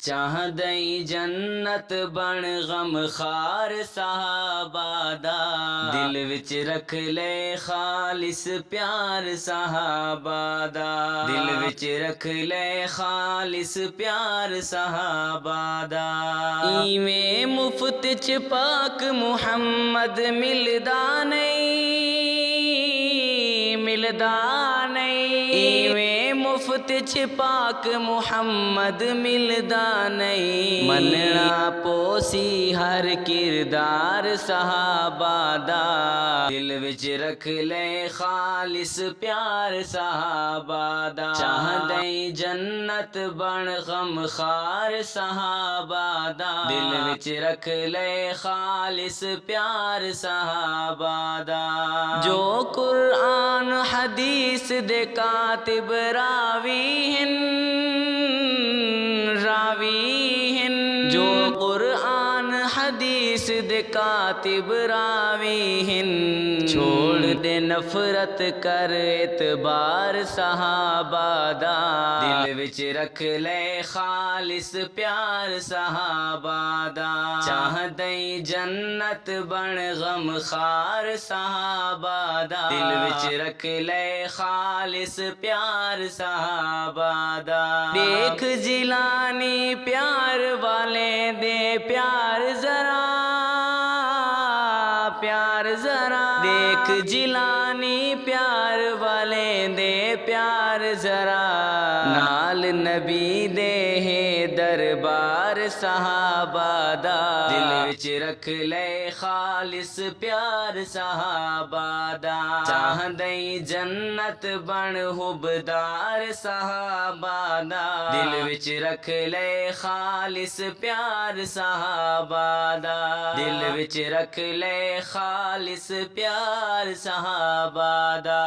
चाहदई जन्नत बन गम खार सहाबा दा, दिल विच रख ले खालिस प्यार सहाबा दा, दिल विच रख ले खालिस प्यार सहाबा दा। इवें मुफ्त च पाक मुहम्मद मिलदा नहीं, मिलदा नहीं। इवें मुफ्त च पाक मुहम्मद मिलदा नहीं। मनना पोसी हर किरदार सहाबा दा, दिल विच रख ले खालिस प्यार सहाबा दा। चाहदई जन्नत बन गम खार सहाबा दा, दिल विच रख ले खालिस प्यार सहाबा दा। जो कुरान हदीस दे कातिब रावी हिन, रावी हिन। जो कुरान हदीस दे कातिब रावी हिन। छोड़ दे नफरत कर एतबार सहाबा दा, दिल विच रख ले खालिस प्यार सहाबा दा। चाहदई जन्नत बन गम खार सहाबा दा, दिल विच रख ले खालिस प्यार सहाबा दा। देख जिलानी प्यार वाले दे प्यार जरा, प्यार जरा। देख जिलानी प्यार वाले दे प्यार जरा। नाल नबी दे है दरबार सहाबा दा, दिल विच रख ले खालिस प्यार सहाबा दा। चाहदई जन्नत बन हुबदार सहाबा दा, दिल विच रख ले खालिस प्यार सहाबा दा। दिल विच रख ले खालिस प्यार सहाबा दा।